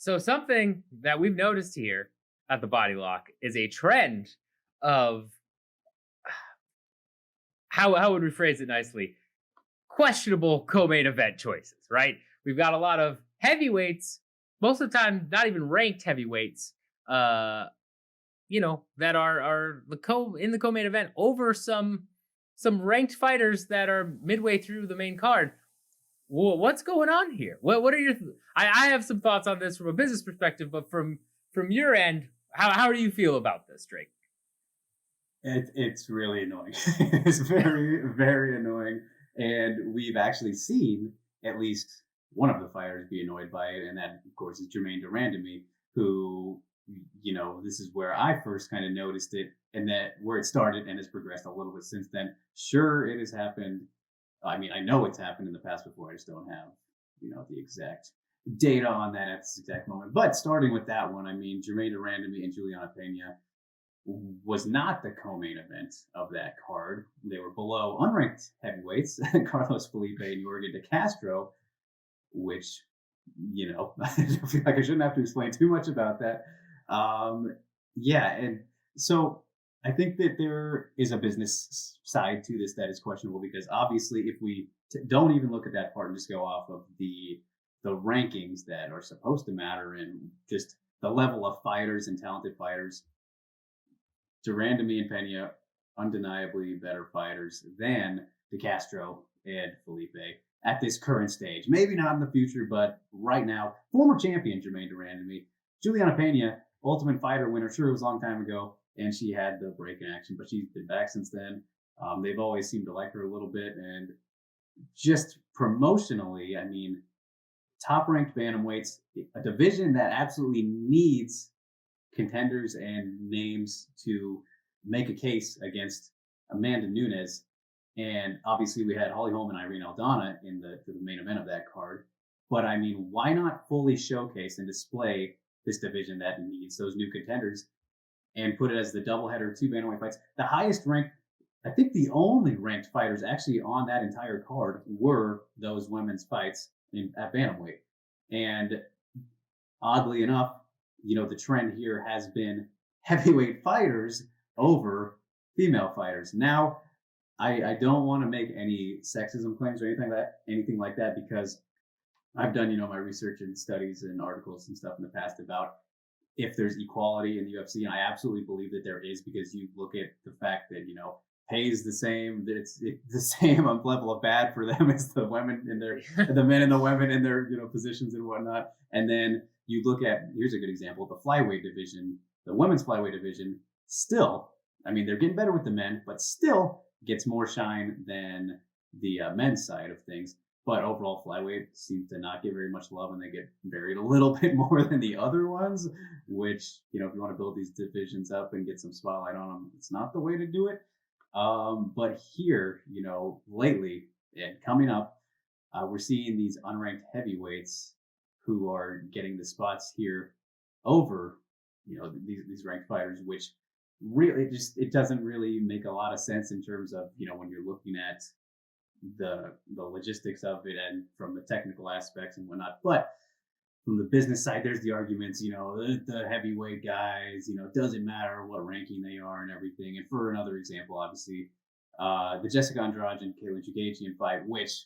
So something that we've noticed here at the Body Lock is a trend of how would we phrase it nicely? Questionable co-main event choices, right? We've got a lot of heavyweights, most of the time not even ranked heavyweights, uh, that are the co-main event over some ranked fighters that are midway through the main card. What's going on here? What are your? I have some thoughts on this from a business perspective, but from your end, how do you feel about this, Drake? It's really annoying. It's very, very annoying. And we've actually seen at least one of the fighters be annoyed by it. And that, of course, is Jermaine Durandamy, who, this is where I first kind of noticed it and that where it started and has progressed a little bit since then. Sure, it has happened. I mean, I know it's happened in the past before. I just don't have, the exact data on that at this exact moment. But starting with that one, I mean, Jermaine Durandamy and Juliana Pena was not the co-main event of that card. They were below unranked heavyweights, Carlos Felipe and Jorgen De Castro, which, I feel like I shouldn't have to explain too much about that. Yeah, and so I think that there is a business side to this that is questionable because obviously, if we don't even look at that part and just go off of the rankings that are supposed to matter and just the level of fighters and talented fighters, Durandamy and Pena, undeniably better fighters than De Castro and Felipe at this current stage. Maybe not in the future, but right now, former champion Jermaine Durandamy, Juliana Pena, Ultimate Fighter winner. Sure, it was a long time ago, and she had the break in action, but she's been back since then. They've always seemed to like her a little bit, and just promotionally, I mean, top ranked bantamweights, a division that absolutely needs contenders and names to make a case against Amanda Nunes. And obviously, we had Holly Holm and Irene Aldana in the main event of that card. But I mean, why not fully showcase and display this division that needs those new contenders and put it as the doubleheader, two bantamweight fights? The highest ranked, I think the only ranked fighters actually on that entire card were those women's fights at bantamweight. And oddly enough, the trend here has been heavyweight fighters over female fighters. Now, I don't want to make any sexism claims or anything like that, because I've done, my research and studies and articles and stuff in the past about if there's equality in the UFC, and I absolutely believe that there is, because you look at the fact that, pay is the same, that it's the same level of bad for them as the women in their the men and the women in their positions and whatnot. And then you look at, here's a good example, the flyweight division, the women's flyweight division, still, I mean, they're getting better with the men, but still gets more shine than the men's side of things. But overall, flyweight seems to not get very much love, and they get buried a little bit more than the other ones. Which, if you want to build these divisions up and get some spotlight on them, it's not the way to do it. But here, lately and coming up, we're seeing these unranked heavyweights who are getting the spots here over, these ranked fighters, which really it doesn't really make a lot of sense in terms of, when you're looking at the logistics of it and from the technical aspects and whatnot. But from the business side, there's the arguments, the heavyweight guys, it doesn't matter what ranking they are and everything. And for another example, obviously, the Jessica Andrade and Katlyn Chookagian fight, which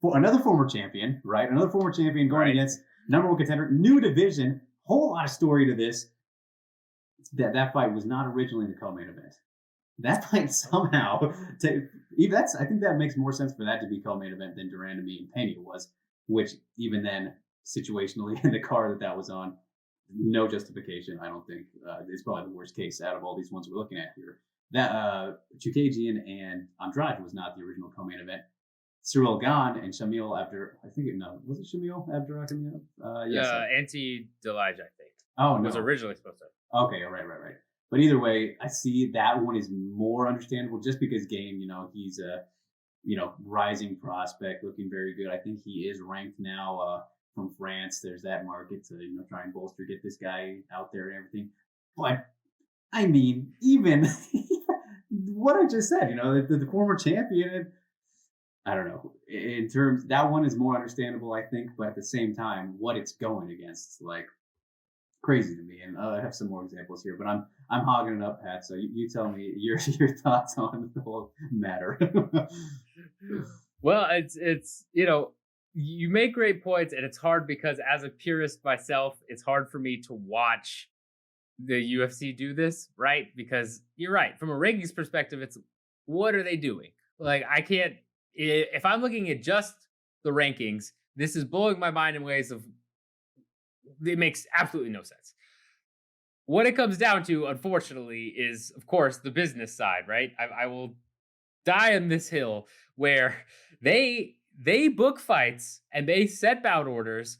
for another former champion, right? Another former champion going Right. against number one contender, new division, whole lot of story to this. That fight was not originally the co-main event. That fight somehow, I think that makes more sense for that to be co-main event than Durandamy and Pena was, which even then, situationally in the card that was on, no justification. I don't think it's probably the worst case out of all these ones we're looking at here. That Chookagian and Andrade was not the original co-main event. Cyril Gane and Shamil Abdur, I think no, was it Shamil Abdurakhimov? Yes. Anti Delage, I think, Oh was no. originally supposed to. Okay, right. But either way, I see that one is more understandable just because Game, he's a, rising prospect, looking very good. I think he is ranked now from France. There's that market to, try and bolster, get this guy out there and everything. But I mean, even what I just said, the former champion, I don't know. In terms, that one is more understandable, I think, but at the same time, what it's going against is like crazy to me. And I have some more examples here, but I'm hogging it up, Pat. So you tell me your your thoughts on the whole matter. Well, it's you make great points, and it's hard because as a purist myself, it's hard for me to watch the UFC do this, right? Because you're right. From a rankings perspective, it's what are they doing? Like, I can't, if I'm looking at just the rankings, this is blowing my mind in ways of it makes absolutely no sense. What it comes down to, unfortunately, is of course the business side, right? I will die on this hill where they book fights and they set bout orders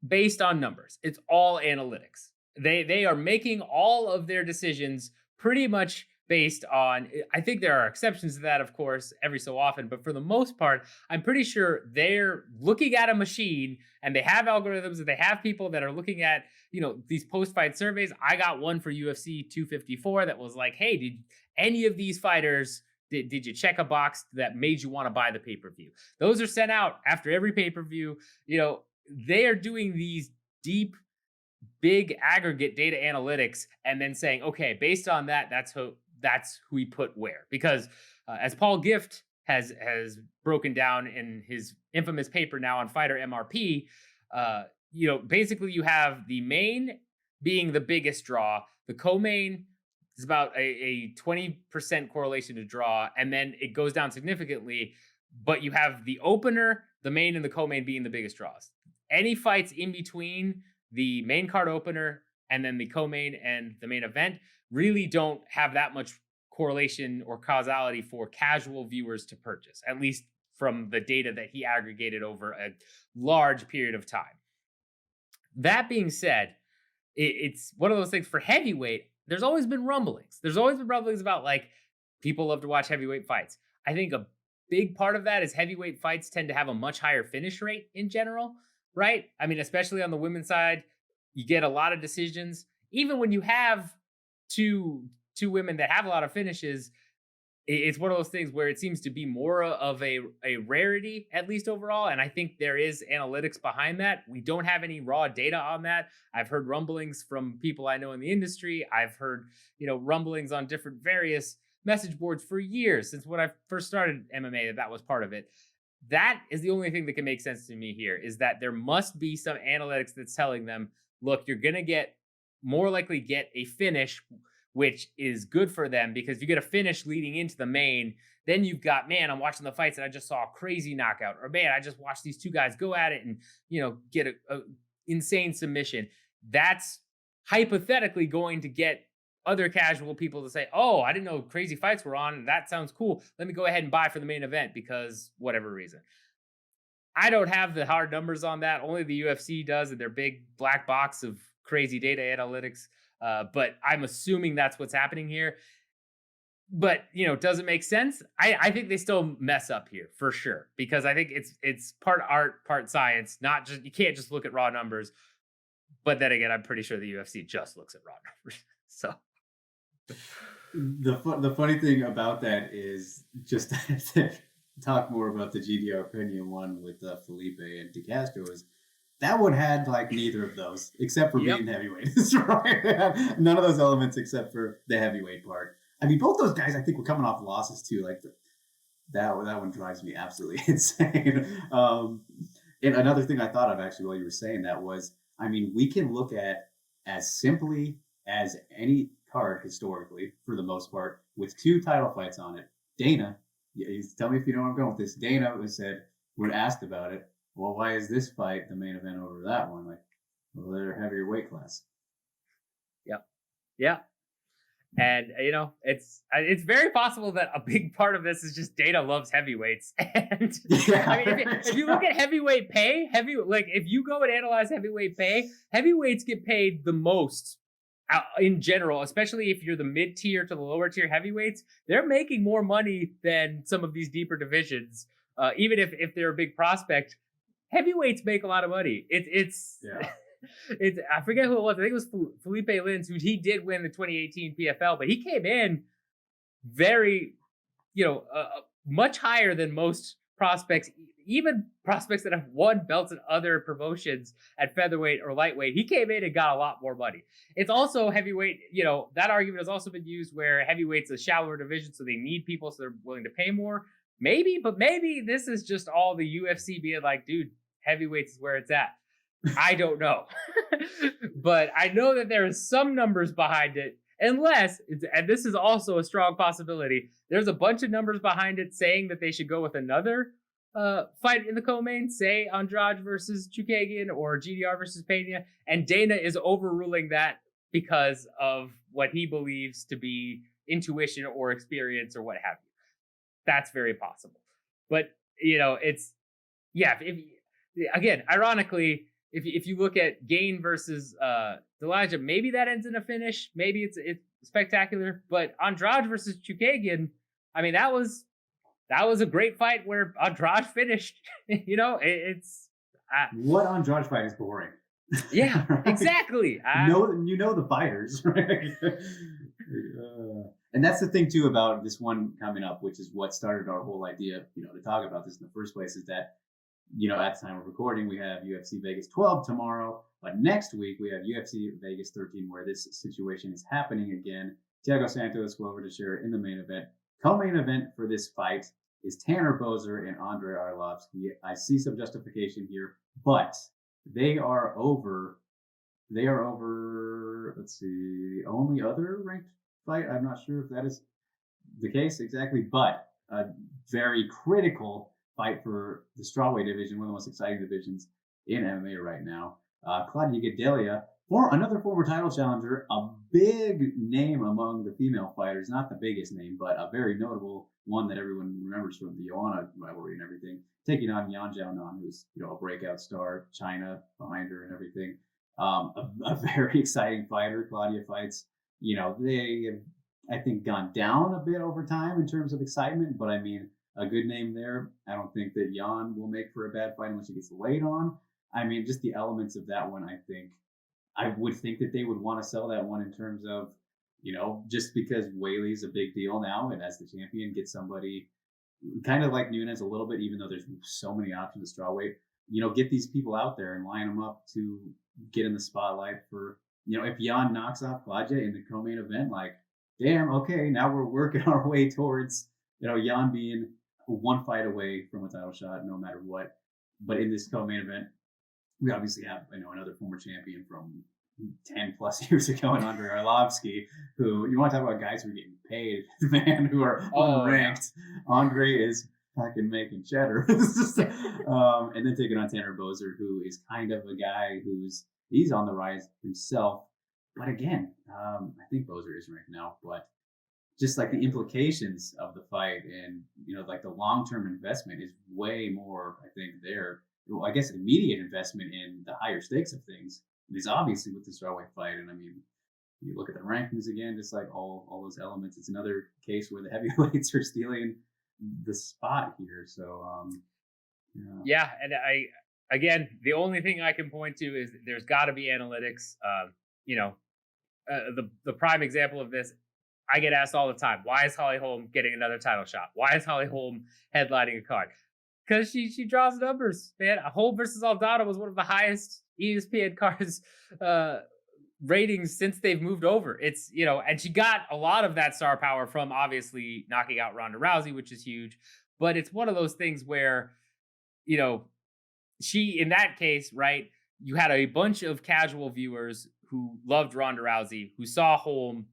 based on numbers. It's all analytics. They are making all of their decisions pretty much based on, I think there are exceptions to that, of course, every so often, but for the most part, I'm pretty sure they're looking at a machine and they have algorithms and they have people that are looking at, these post-fight surveys. I got one for UFC 254 that was like, hey, did any of these fighters did you check a box that made you want to buy the pay-per-view? Those are sent out after every pay-per-view. They are doing these deep, big aggregate data analytics and then saying, okay, based on that, that's who we put where. Because as Paul Gift has broken down in his infamous paper now on Fighter MRP, basically you have the main being the biggest draw, the co-main is about a 20% correlation to draw, and then it goes down significantly. But you have the opener, the main, and the co-main being the biggest draws. Any fights in between the main card opener and then the co-main and the main event really don't have that much correlation or causality for casual viewers to purchase, at least from the data that he aggregated over a large period of time. That being said, it's one of those things for heavyweight. There's always been rumblings. There's always been rumblings about like people love to watch heavyweight fights. I think a big part of that is heavyweight fights tend to have a much higher finish rate in general, right? I mean, especially on the women's side, you get a lot of decisions. Even when you have two women that have a lot of finishes, it's one of those things where it seems to be more of a rarity, at least overall. And I think there is analytics behind that. We don't have any raw data on that. I've heard rumblings from people I know in the industry. I've heard, rumblings on different various message boards for years since when I first started MMA that was part of it. That is the only thing that can make sense to me here, is that there must be some analytics that's telling them, look, you're going to more likely get a finish, which is good for them, because if you get a finish leading into the main, then you've got, man, I'm watching the fights and I just saw a crazy knockout, or man, I just watched these two guys go at it and, get a insane submission. That's hypothetically going to get other casual people to say, oh, I didn't know crazy fights were on. That sounds cool. Let me go ahead and buy for the main event because whatever reason. I don't have the hard numbers on that. Only the UFC does, and their big black box of crazy data analytics. But I'm assuming that's what's happening here. But, does it make sense? I think they still mess up here for sure, because I think it's part art, part science. Not just, you can't just look at raw numbers. But then again, I'm pretty sure the UFC just looks at raw numbers. So The funny thing about that is, just to talk more about the GDR opinion one with Felipe and De Castro, is that one had like neither of those except for being heavyweight. Right? None of those elements except for the heavyweight part. I mean, both those guys I think were coming off losses too. Like that one drives me absolutely insane. And another thing I thought of actually while you were saying that was, I mean, we can look at as simply as any card historically, for the most part, with two title fights on it. Dana, tell me if you know where I'm going with this. Dana said, when asked about it, well, why is this fight the main event over that one? Like, well, they're heavier weight class. Yep. Yeah. And it's very possible that a big part of this is just Dana loves heavyweights. And I mean, if you look at heavyweight pay, if you go and analyze heavyweight pay, heavyweights get paid the most in general, especially if you're the mid-tier to the lower tier heavyweights. They're making more money than some of these deeper divisions. Even if they're a big prospect, heavyweights make a lot of money. It's I forget who it was. I think it was Felipe Lins, who he did win the 2018 PFL, but he came in very, much higher than most prospects, even prospects that have won belts in other promotions at featherweight or lightweight. He came in and got a lot more money. It's also heavyweight. That argument has also been used where heavyweight's a shallower division, so they need people, so they're willing to pay more. Maybe, but maybe this is just all the UFC being like, dude, heavyweights is where it's at. I don't know. But I know that there is some numbers behind it. Unless, and this is also a strong possibility, there's a bunch of numbers behind it saying that they should go with another fight in the co-main, say Andrade versus Chukagian or GDR versus Pena, and Dana is overruling that because of what he believes to be intuition or experience or what have you. That's very possible. But, again, ironically, if you look at Gain versus Elijah, maybe that ends in a finish. Maybe it's spectacular. But Andrade versus Chukagian, I mean, that was a great fight where Andrade finished. It's what Andrade fight is boring. Yeah, exactly. The fighters, right? And that's the thing too about this one coming up, which is what started our whole idea, to talk about this in the first place, is that at the time of recording, we have UFC Vegas 12 tomorrow, but next week we have UFC Vegas 13, where this situation is happening again. Thiago Santos, Glover Teixeira in the main event. Co-main event for this fight is Tanner Boser and Andrei Arlovsky. I see some justification here, but they are over. Let's see, the only other ranked fight. I'm not sure if that is the case exactly, but a very critical fight for the strawweight division, one of the most exciting divisions in MMA right now. Claudia Gadelha, another former title challenger, a big name among the female fighters, not the biggest name, but a very notable one that everyone remembers from the Joanna rivalry and everything, taking on Yan Xiaonan, who's a breakout star, China behind her and everything. A very exciting fighter. Claudia fights, they have, I think, gone down a bit over time in terms of excitement, but I mean, a good name there. I don't think that Jan will make for a bad fight unless he gets laid on. I mean, just the elements of that one, I would think that they would want to sell that one in terms of, just because Weili's a big deal now, and as the champion, get somebody kind of like Nunes a little bit, even though there's so many options at strawweight, get these people out there and line them up to get in the spotlight for, if Jan knocks off Claudia in the co-main event, like, damn, okay, now we're working our way towards, Jan being one fight away from a title shot, no matter what. But in this co-main event, we obviously have, another former champion from 10 plus years ago, and Andrei Arlovsky, who, you want to talk about guys who are getting paid, man, who are unranked. Yeah. Andre is fucking making cheddar. And then taking on Tanner Boser, who is kind of a guy he's on the rise himself. But again, I think Boser is ranked now, but just like the implications of the fight and, like the long-term investment is way more, I think, there. Well, I guess immediate investment in the higher stakes of things is obviously with the strawweight fight. And I mean, you look at the rankings again, just like all those elements, it's another case where the heavyweights are stealing the spot here. So, yeah. And again, the only thing I can point to is there's got to be analytics. The prime example of this, I get asked all the time, why is Holly Holm getting another title shot? Why is Holly Holm headlining a card? Because she draws numbers, man. Holm versus Aldana was one of the highest ESPN cards ratings since they've moved over. It's, and she got a lot of that star power from obviously knocking out Ronda Rousey, which is huge. But it's one of those things where, she, in that case, right, you had a bunch of casual viewers who loved Ronda Rousey, who saw Holm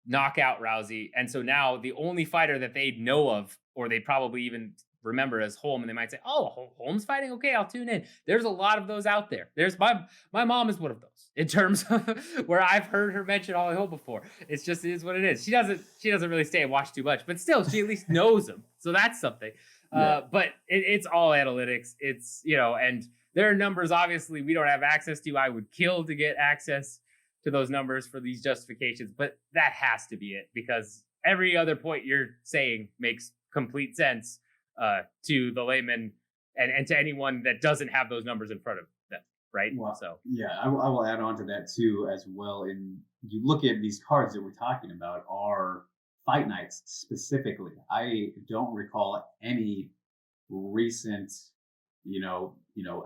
knock out Rousey. And so now the only fighter that they know of, or they probably even remember as Holm, and they might say, oh, Holm's fighting? Okay, I'll tune in. There's a lot of those out there. There's my mom is one of those in terms of where I've heard her mention Holly Holm before. It's just, it is what it is. She doesn't really stay and watch too much, but still, she at least knows him. So that's something. Yeah. But it's all analytics. It's, and there are numbers, obviously, we don't have access to. I would kill to get access to those numbers for these justifications, but that has to be it, because every other point you're saying makes complete sense to the layman and to anyone that doesn't have those numbers in front of them, right? Well, so yeah, I will add on to that too as well. And you look at these cards that we're talking about are fight nights specifically. I don't recall any recent,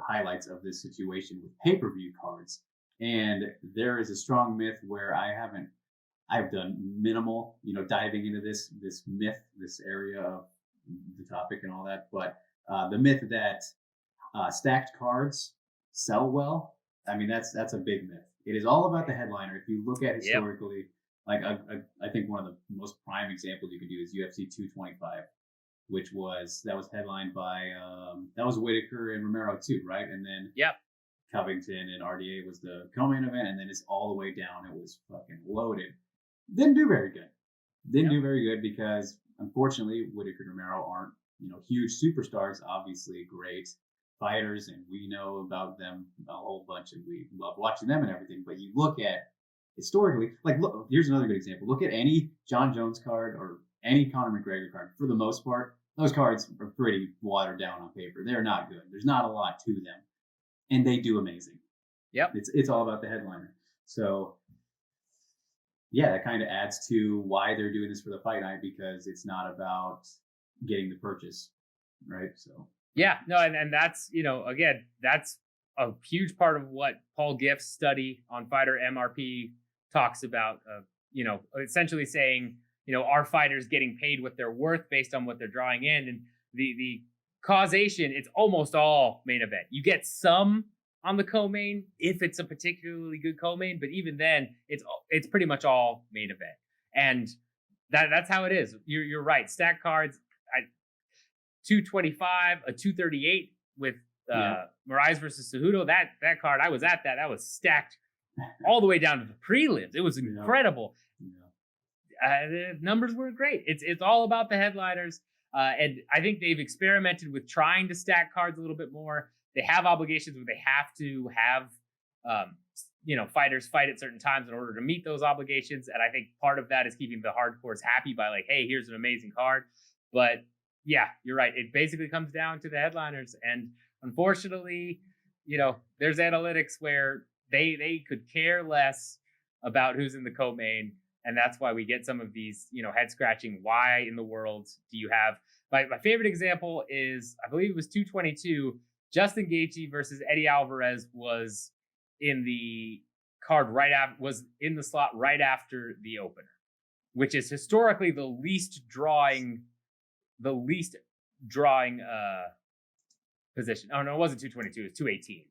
highlights of this situation with pay-per-view cards. And there is a strong myth where I've done minimal, diving into this myth, this area of the topic and all that. But the myth that stacked cards sell well, I mean, that's a big myth. It is all about the headliner. If you look at Yep. historically, like I think one of the most prime examples you could do is UFC 225, that was headlined by that was Whitaker and Romero too, right? And then Yep. Covington and RDA was the co-main event, and then it's all the way down. It was fucking loaded. Didn't do very good. Didn't Yep. do very good because unfortunately Whitaker and Romero aren't huge superstars. Obviously great fighters, and we know about them a whole bunch, and we love watching them and everything. But you look at historically, like look, here's another good example. Look at any John Jones card or any Conor McGregor card. For the most part, those cards are pretty watered down on paper. They're not good. There's not a lot to them, and they do amazing. Yep. It's all about the headliner. So yeah, that kind of adds to why they're doing this for the fight night, because it's not about getting the purchase, right? So Yeah, no, and that's, again, that's a huge part of what Paul Gift's study on fighter MRP talks about. Essentially saying, are fighters getting paid what they're worth based on what they're drawing in, and the causation, it's almost all main event. You get some on the co-main if it's a particularly good co-main, but even then, it's pretty much all main event, and that's how it is. You're right. Stack cards. 225, a 238 with Moraes versus Cejudo. That card, I was at that. That was stacked all the way down to the prelims. It was incredible. The numbers were great. It's all about the headliners, and I think they've experimented with trying to stack cards a little bit more. They have obligations where they have to have fighters fight at certain times in order to meet those obligations, and I think part of that is keeping the hardcores happy by like, hey, here's an amazing card. But yeah, you're right. It basically comes down to the headliners. And unfortunately, there's analytics where they could care less about who's in the co-main. And that's why we get some of these, head scratching. Why in the world do you have my favorite example is, I believe it was 222, Justin Gaethje versus Eddie Alvarez was in the card was in the slot right after the opener, which is historically the least drawing position. Oh no, it wasn't 222. It was 218.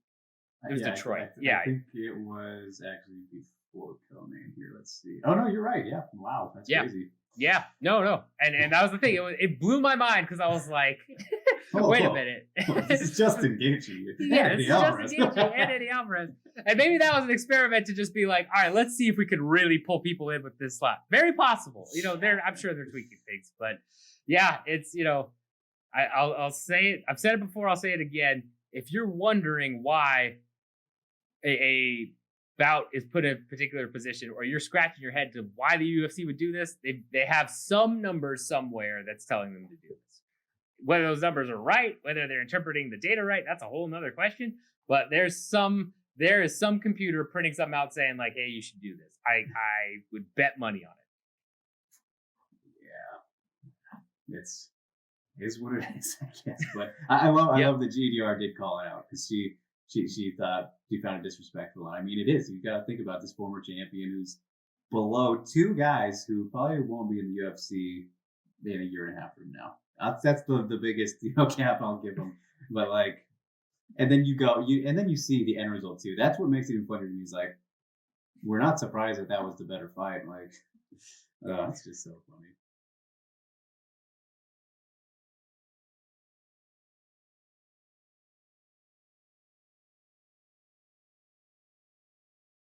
It was Detroit. I think it was actually before co-main here. Let's see. Oh no, you're right. Yeah. Wow, that's crazy. Yeah. No. And that was the thing. It blew my mind because I was like, wait a minute. This is Justin Gaethje. Yeah, this is Justin Gaethje and Eddie Alvarez. And maybe that was an experiment to just be like, all right, let's see if we could really pull people in with this slot. Very possible. I'm sure they're tweaking things, but yeah, it's, I'll say it. I've said it before. I'll say it again. If you're wondering why a bout is put in a particular position, or you're scratching your head to why the UFC would do this, they have some numbers somewhere that's telling them to do this. Whether those numbers are right, whether they're interpreting the data right, that's a whole nother question. But there is some computer printing something out saying like, hey, you should do this. I would bet money on it. It's what it is, I guess. But I love that GDR did call it out, because she thought she found it disrespectful. I mean, it is. You got to think about this former champion who's below two guys who probably won't be in the UFC in a year and a half from now. That's the biggest cap I'll give them. But like, and then you see the end result too. That's what makes it even funnier to me. Is like, we're not surprised that was the better fight. Like, it's just so funny.